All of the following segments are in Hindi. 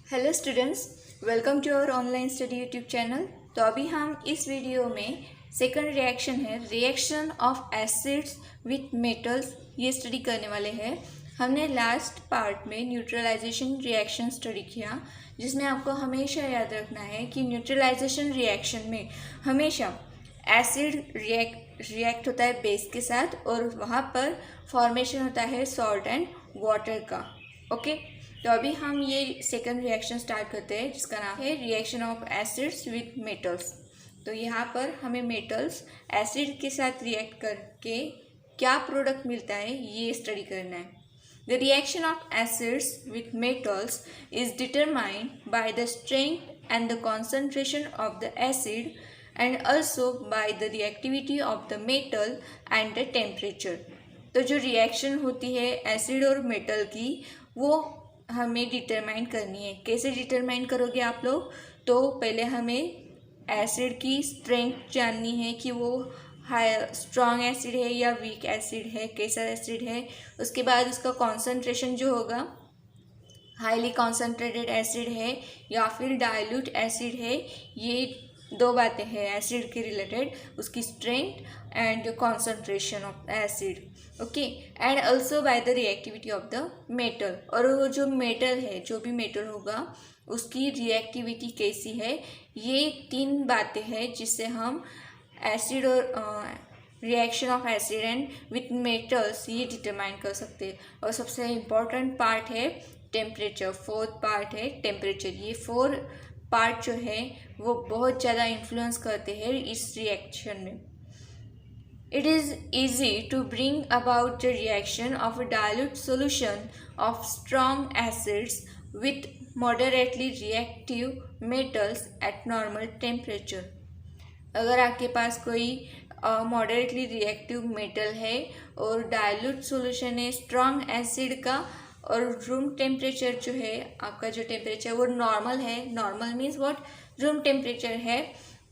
Hello students, welcome to our online study YouTube channel. तो अभी हम इस वीडियो में सेकंड रिएक्शन है reaction of acids with metals, ये स्टडी करने वाले हैं। हमने लास्ट पार्ट में न्यूट्रलाइजेशन रिएक्शन स्टडी किया, जिसमें आपको हमेशा याद रखना है कि न्यूट्रलाइजेशन रिएक्शन में हमेशा एसिड रिएक्ट होता है बेस के साथ और वहाँ पर फॉर्मेशन होता है सॉल्ट एंड वाटर का। ओके, तो अभी हम ये सेकंड रिएक्शन स्टार्ट करते हैं, जिसका नाम है reaction of acids with metals. तो यहाँ पर हमें मेटल्स एसिड के साथ रिएक्ट करके क्या प्रोडक्ट मिलता है ये स्टडी करना है। The reaction of acids with metals is determined by the strength and the concentration of the acid and also by the reactivity of the metal and the temperature. तो जो रिएक्शन होती है एसिड और मेटल की, वो हमें डिटरमाइन करनी है। कैसे डिटरमाइन करोगे आप लोग? तो पहले हमें एसिड की स्ट्रेंथ जाननी है कि वो हाई स्ट्रॉन्ग एसिड है या वीक एसिड है, कैसा एसिड है। उसके बाद उसका कॉन्सेंट्रेशन जो होगा, हाईली कॉन्सेंट्रेटेड एसिड है या फिर डाइल्यूट एसिड है। ये दो बातें हैं एसिड के रिलेटेड, उसकी strength and concentration of acid. Okay, and also by the reactivity of the metal. और वो जो मेटल है, जो भी मेटल होगा, उसकी रिएक्टिविटी कैसी है, ये तीन बातें हैं जिससे हम एसिड और reaction of acid and with metals ये डिटरमाइन कर सकते हैं। और सबसे इम्पॉर्टेंट पार्ट है टेम्परेचर, फोर्थ पार्ट है टेम्परेचर। ये फोर पार्ट जो है वो बहुत ज़्यादा इन्फ्लुएंस करते हैं इस रिएक्शन में। It is easy to bring about the reaction of a dilute solution of strong acids with moderately reactive metals at normal temperature। अगर आपके पास कोई मॉडरेटली रिएक्टिव मेटल है और डाइल्यूट सॉल्यूशन है स्ट्रॉन्ग एसिड का, और रूम टेम्परेचर जो है आपका, जो टेम्परेचर वो नॉर्मल है, normal means what, room temperature है,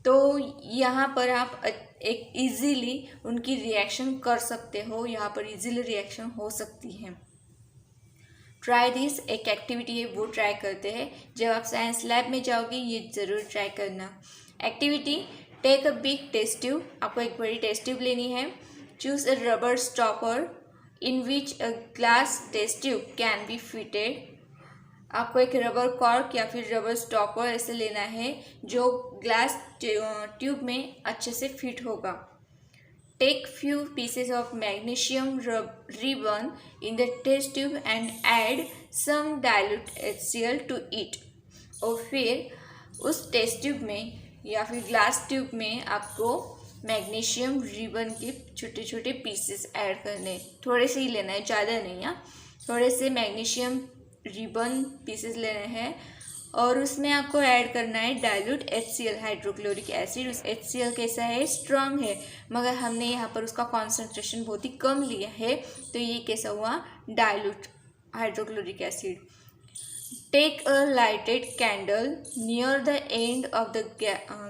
तो यहाँ पर आप एक इजीली उनकी रिएक्शन कर सकते हो। यहाँ पर इजीली रिएक्शन हो सकती है। ट्राई दिस, एक एक्टिविटी है वो ट्राई करते हैं। जब आप साइंस लैब में जाओगे ये ज़रूर ट्राई करना। Activity, take a big test tube. आपको एक बड़ी टेस्ट ट्यूब लेनी है। Choose a rubber stopper in which a glass test tube can be fitted. आपको एक रबर कॉर्क या फिर रबर स्टॉपर ऐसे लेना है जो ग्लास ट्यूब में अच्छे से फिट होगा। Take few pieces of magnesium ribbon in the test tube and add some dilute HCl to it. और फिर उस टेस्ट ट्यूब में या फिर ग्लास ट्यूब में आपको मैग्नीशियम रिबन के छोटे छोटे पीसेस ऐड करने, थोड़े से ही लेना है, ज़्यादा नहीं। थोड़े से मैग्नीशियम रिबन पीसेस लेने हैं और उसमें आपको ऐड करना है डाइल्यूट HCl, हाइड्रोक्लोरिक एसिड। उस HCl कैसा है, स्ट्रांग है, मगर हमने यहाँ पर उसका कॉन्सेंट्रेशन बहुत ही कम लिया है, तो ये कैसा हुआ, dilute hydrochloric acid. Take a lighted candle near the end of the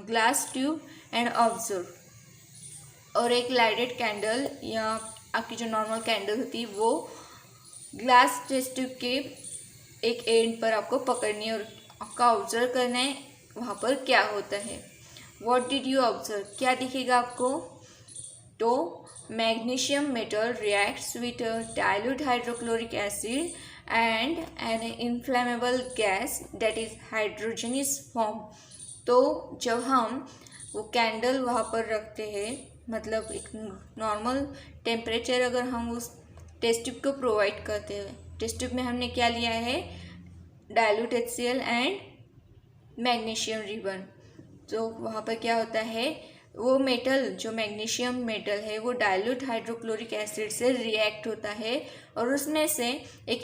glass tube and observe. और एक लाइटेड कैंडल या आपकी जो नॉर्मल कैंडल होती है वो ग्लास टेस्ट ट्यूब के एक एंड पर आपको पकड़नी है और आपका ऑब्जर्व करना है वहाँ पर क्या होता है। व्हाट डिड यू ऑब्जर्व, क्या दिखेगा आपको? तो magnesium metal reacts with dilute hydrochloric acid and an inflammable gas that is hydrogen is form. तो जब हम वो कैंडल वहाँ पर रखते हैं, मतलब एक नॉर्मल टेम्परेचर अगर हम उस टेस्ट ट्यूब को प्रोवाइड करते हैं, टेस्ट ट्यूब में हमने क्या लिया है, dilute HCl and magnesium ribbon. तो वहाँ पर क्या होता है, वो मेटल, जो मैग्नीशियम मेटल है, वो डाइल्यूट हाइड्रोक्लोरिक एसिड से रिएक्ट होता है और उसमें से एक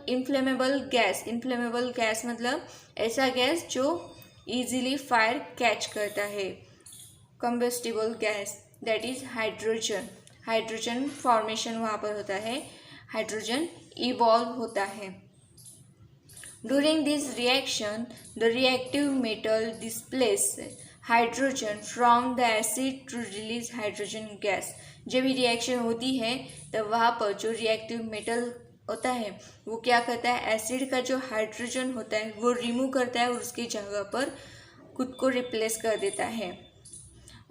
इनफ्लेमेबल गैस मतलब ऐसा गैस जो इजीली फायर कैच करता है, combustible gas, that is hydrogen formation वहाँ पर होता है, हाइड्रोजन इवॉल्व होता है। During this reaction, the reactive metal displaces hydrogen from the acid to release hydrogen gas। जब ये रिएक्शन होती है तब वहाँ पर जो रिएक्टिव मेटल होता है वो क्या करता है, एसिड का जो हाइड्रोजन होता है वो रिमूव करता है और उसकी जगह पर खुद को रिप्लेस कर देता है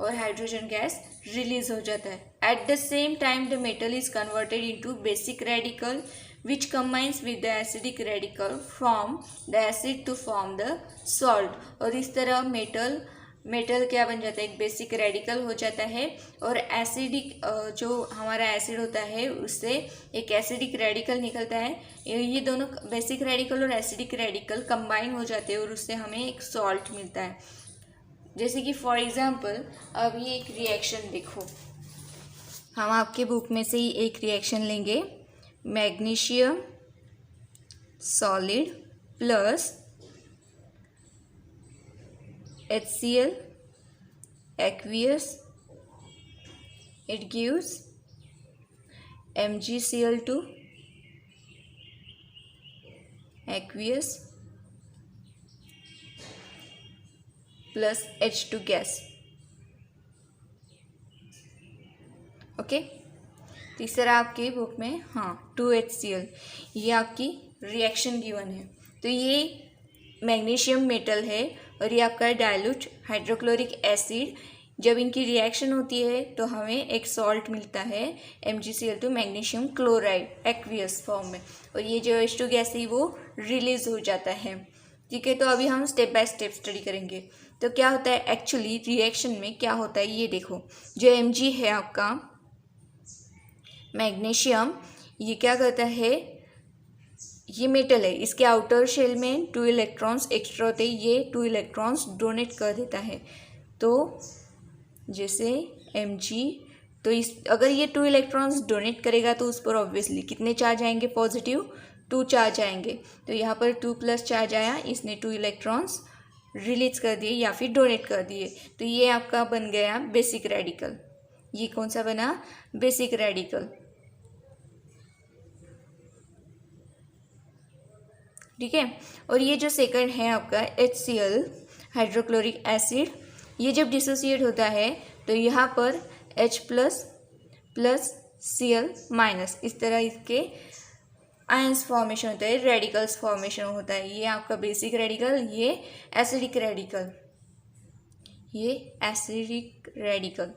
और हाइड्रोजन गैस रिलीज हो जाता है। At the same time the metal is converted into basic radical which combines with the acidic radical from the acid to form the salt। और इस तरह मेटल क्या बन जाता है, एक बेसिक रेडिकल हो जाता है और एसिडिक जो हमारा एसिड होता है उससे एक एसिडिक रेडिकल निकलता है। ये दोनों बेसिक रेडिकल और एसिडिक रेडिकल कंबाइन हो जाते हैं और उससे हमें एक सॉल्ट मिलता है। जैसे कि फॉर एग्जांपल अब ये एक रिएक्शन देखो, हम आपके बुक में से ही एक रिएक्शन लेंगे, magnesium solid plus HCl aqueous, it gives MgCl2 aqueous plus H2 gas. Okay, तीसरा आपके बुक में 2HCl, ये आपकी रिएक्शन गिवन है। तो ये मैग्नीशियम मेटल है और ये आपका डाइल्यूट हाइड्रोक्लोरिक एसिड। जब इनकी रिएक्शन होती है तो हमें एक सॉल्ट मिलता है MgCl2 magnesium chloride aqueous form में, और ये जो H2 गैस है वो रिलीज हो जाता है। ठीक है, तो अभी हम स्टेप बाय स्टेप स्टडी करेंगे। तो क्या होता है एक्चुअली रिएक्शन में, क्या होता है ये देखो, जो Mg है आपका मैग्नीशियम, ये क्या करता है, ये मेटल है, इसके आउटर शेल में 2 इलेक्ट्रॉन्स एक्स्ट्रा होते हैं, ये 2 इलेक्ट्रॉन्स डोनेट कर देता है। तो जैसे Mg, तो इस अगर ये 2 इलेक्ट्रॉन्स डोनेट करेगा तो उस पर ऑब्वियसली कितने चार्ज आएंगे, पॉजिटिव 2 चार्ज आएंगे। तो यहाँ पर 2 प्लस चार्ज आया, इसने 2 इलेक्ट्रॉन्स रिलीज कर दिए या फिर डोनेट कर दिए। तो ये आपका बन गया बेसिक रेडिकल। ये कौन सा बना, बेसिक रेडिकल। ठीक है, और ये जो सेकंड है आपका HCl हाइड्रोक्लोरिक एसिड, ये जब डिसोसिएट होता है तो यहाँ पर H plus plus Cl minus, इस तरह इसके आयंस फॉर्मेशन होता है, रेडिकल्स फॉर्मेशन होता है। ये आपका बेसिक रेडिकल, ये एसिडिक रेडिकल, ये एसिडिक रेडिकल।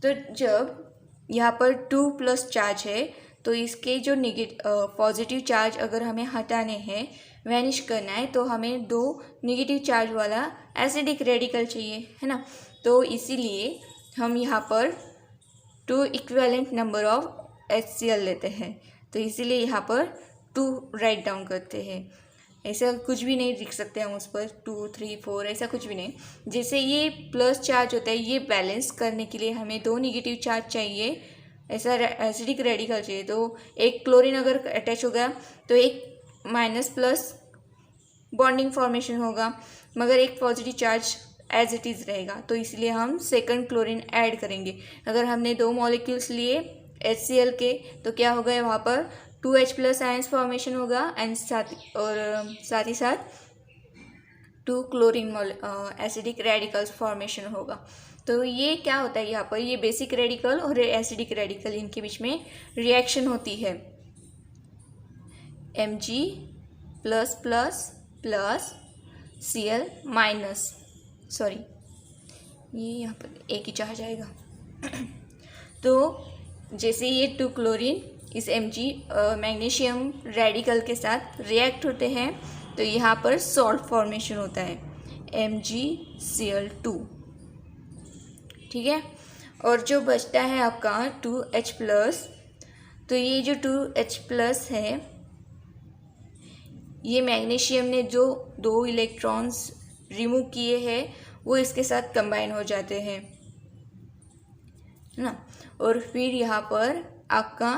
तो जब यहाँ पर 2 प्लस चार्ज है तो इसके जो पॉजिटिव चार्ज अगर हमें हटाने हैं, वैनिश करना है, तो हमें 2 नेगेटिव चार्ज वाला एसिडिक रेडिकल चाहिए, है ना। तो इसीलिए हम यहाँ पर 2 इक्विवेलेंट नंबर ऑफ HCl लेते हैं। तो इसीलिए यहाँ पर 2 राइट डाउन करते हैं। ऐसा कुछ भी नहीं लिख सकते हम उस पर 2, 3, 4 ऐसा कुछ भी नहीं। जैसे ये प्लस चार्ज होता है, ये बैलेंस करने के लिए हमें 2 नेगेटिव चार्ज चाहिए, ऐसा एसिडिक रेडिकल चाहिए। तो एक क्लोरीन अगर अटैच होगा तो एक माइनस प्लस बॉन्डिंग फॉर्मेशन होगा, मगर एक positive charge as it is रहेगा। तो इसलिए हम सेकंड क्लोरीन ऐड करेंगे। अगर हमने 2 मॉलिक्यूल्स लिए HCl के तो क्या होगा, वहाँ पर 2H प्लस आयंस फॉर्मेशन होगा एंड साथ ही साथ 2 क्लोरीन एसिडिक रेडिकल्स फॉर्मेशन होगा। तो ये क्या होता है, यहाँ पर ये बेसिक रेडिकल और एसिडिक रेडिकल, इनके बीच में रिएक्शन होती है। Mg plus plus plus Cl minus, sorry ये यहाँ पर एक ही चार्ज आएगा। तो जैसे ये 2 क्लोरीन इस Mg मैग्नीशियम रेडिकल के साथ रिएक्ट होते हैं तो यहाँ पर सॉल्ट फॉर्मेशन होता है MgCl2। ठीक है, और जो बचता है आपका 2H प्लस, तो ये जो 2H प्लस है, ये मैग्नीशियम ने जो 2 इलेक्ट्रॉन्स रिमूव किए हैं वो इसके साथ कंबाइन हो जाते हैं, है ना। और फिर यहाँ पर आपका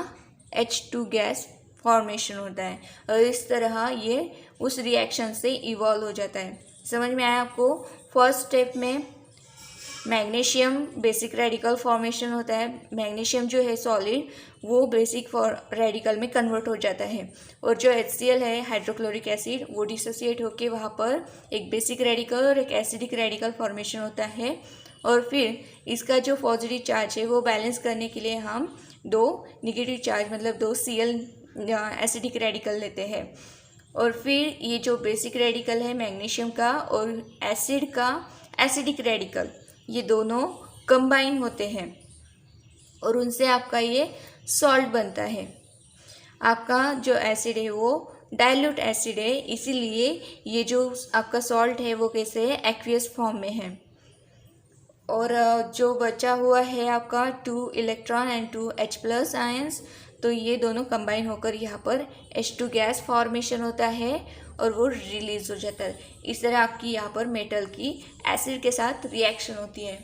H2 गैस फॉर्मेशन होता है और इस तरह ये उस रिएक्शन से इवॉल्व हो जाता है। समझ में आया आपको। फर्स्ट स्टेप में मैग्नीशियम बेसिक रेडिकल फॉर्मेशन होता है, मैग्नीशियम जो है सॉलिड वो बेसिक रेडिकल में कन्वर्ट हो जाता है, और जो HCl है हाइड्रोक्लोरिक एसिड वो डिसोसिएट होके वहाँ पर एक बेसिक रेडिकल और एक एसिडिक रेडिकल फॉर्मेशन होता है और फिर इसका जो पॉजिटिव चार्ज है वो बैलेंस करने के लिए हम दो नेगेटिव चार्ज मतलब दो Cl एसिडिक रेडिकल लेते हैं। और फिर ये जो बेसिक रेडिकल है मैग्नीशियम का और एसिड का एसिडिक रेडिकल, ये दोनों कंबाइन होते हैं और उनसे आपका ये सॉल्ट बनता है। आपका जो एसिड है वो डाइल्यूट एसिड है, इसीलिए ये जो आपका सॉल्ट है वो कैसे है, एक्वियस फॉर्म में है। और जो बचा हुआ है आपका 2 इलेक्ट्रॉन एंड 2 H+ आयंस, तो ये दोनों कंबाइन होकर यहाँ पर H2 गैस फॉर्मेशन होता है और वो रिलीज हो जाता है। इस तरह आपकी यहाँ पर मेटल की एसिड के साथ रिएक्शन होती है।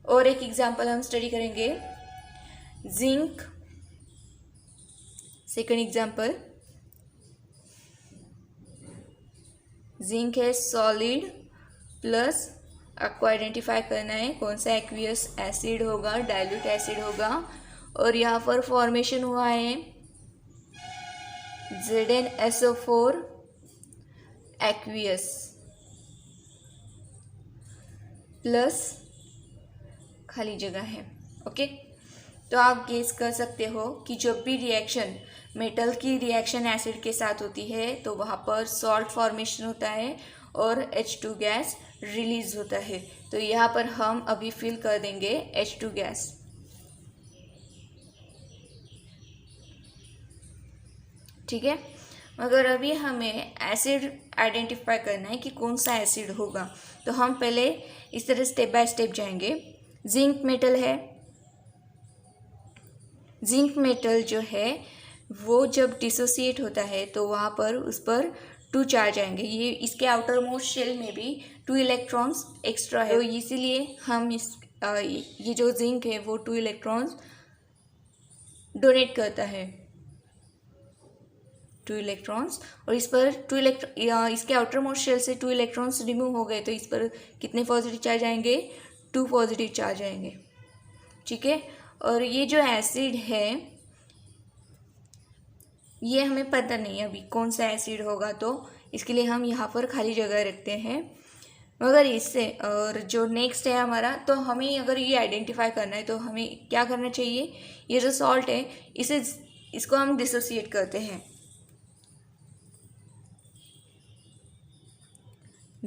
और एक एग्जांपल हम स्टडी करेंगे, जिंक। सेकंड एग्जांपल, जिंक है सॉलिड प्लस, आपको आइडेंटिफाई करना है कौन सा एक्वियस एसिड होगा, डाइल्यूट एसिड होगा। और यहाँ पर फॉर्मेशन हुआ है ZnSO4 एक्वियस प्लस खाली जगह है। ओके, तो आप गेस कर सकते हो कि जब भी रिएक्शन मेटल की रिएक्शन एसिड के साथ होती है तो वहाँ पर सॉल्ट फॉर्मेशन होता है और H2 गैस रिलीज होता है। तो यहाँ पर हम अभी फिल कर देंगे H2 गैस। ठीक है, मगर अभी हमें एसिड आइडेंटिफाई करना है कि कौन सा एसिड होगा, तो हम पहले इस तरह स्टेप बाय स्टेप जाएंगे। जिंक मेटल है, जिंक मेटल जो है वो जब डिसोसिएट होता है तो वहाँ पर उस पर 2 चार्ज आएंगे। ये इसके आउटर मोस्ट शेल में भी 2 इलेक्ट्रॉन्स एक्स्ट्रा है, तो इसीलिए हम ये जो जिंक है वो 2 इलेक्ट्रॉन्स डोनेट करता है, 2 इलेक्ट्रॉन्स। और इस पर इसके आउटर मोस्ट शेल से 2 इलेक्ट्रॉन्स रिमूव हो गए, तो इस पर कितने पॉजिटिव चार्ज आएंगे, 2 पॉजिटिव चार्ज आएंगे। ठीक है, और ये जो एसिड है ये हमें पता नहीं अभी कौन सा एसिड होगा, तो इसके लिए हम यहाँ पर खाली जगह रखते हैं। मगर इससे और जो नेक्स्ट है हमारा, तो हमें अगर ये आइडेंटिफाई करना है तो हमें क्या करना चाहिए, ये जो सॉल्ट है इसको हम डिसोसिएट करते हैं।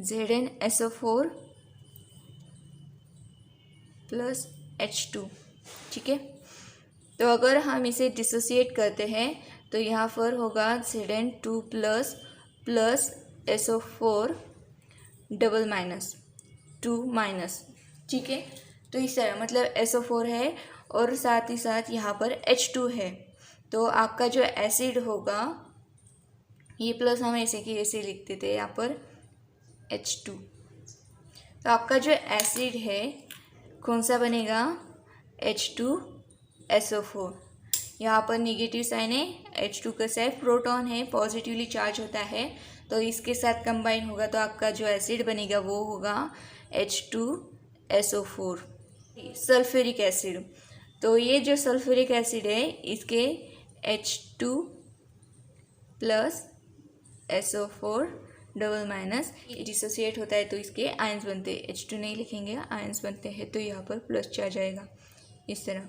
ZnSO4 plus H2। ठीक है, तो अगर हम इसे डिसोसिएट करते हैं तो यहाँ पर होगा Zn2 plus plus SO4 double minus 2 minus. ठीक है, तो इस तरह मतलब SO4 है और साथ ही साथ यहाँ पर H2 है, तो आपका जो एसिड होगा ये प्लस हम ऐसे की ऐसे लिख देते हैं यहाँ पर H2। तो आपका जो एसिड है कौन सा बनेगा, H2SO4। यहाँ पर नेगेटिव साइन है, H2 का सेल्फ प्रोटॉन है, पॉजिटिवली चार्ज होता है, तो इसके साथ कंबाइन होगा तो आपका जो एसिड बनेगा वो होगा H2SO4 सल्फ्यूरिक एसिड। तो ये जो सल्फ्यूरिक एसिड है इसके H2 plus SO4 double minus dissociate होता है तो इसके आयंस बनते हैं, H2 नहीं लिखेंगे, आयंस बनते हैं, तो यहाँ पर प्लस चार्ज आएगा इस तरह।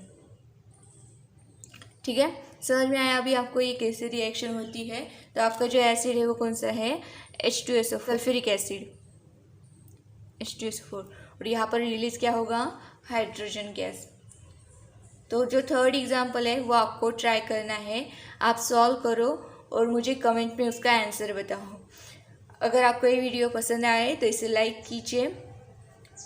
ठीक है, समझ में आया अभी आपको ये कैसे रिएक्शन होती है। तो आपका जो एसिड है वो कौन सा है, H2SO4 सल्फ्यूरिक एसिड H2SO4, और यहाँ पर रिलीज क्या होगा, हाइड्रोजन गैस। तो जो थर्ड एग्जाम्पल है वो आपको ट्राई करना है, आप सॉल्व करो और मुझे कमेंट में उसका आंसर बताओ। अगर आपको ये वीडियो पसंद आए तो इसे लाइक कीजिए,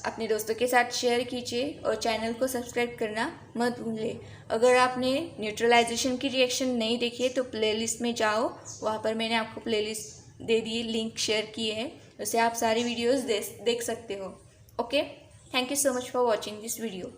अपने दोस्तों के साथ शेयर कीजिए और चैनल को सब्सक्राइब करना मत भूलिए। अगर आपने न्यूट्रलाइजेशन की रिएक्शन नहीं देखी है तो प्लेलिस्ट में जाओ, वहाँ पर मैंने आपको प्लेलिस्ट दे दी, लिंक शेयर किए हैं, उससे आप सारी वीडियोस देख सकते हो। Okay, thank you so much for watching this video.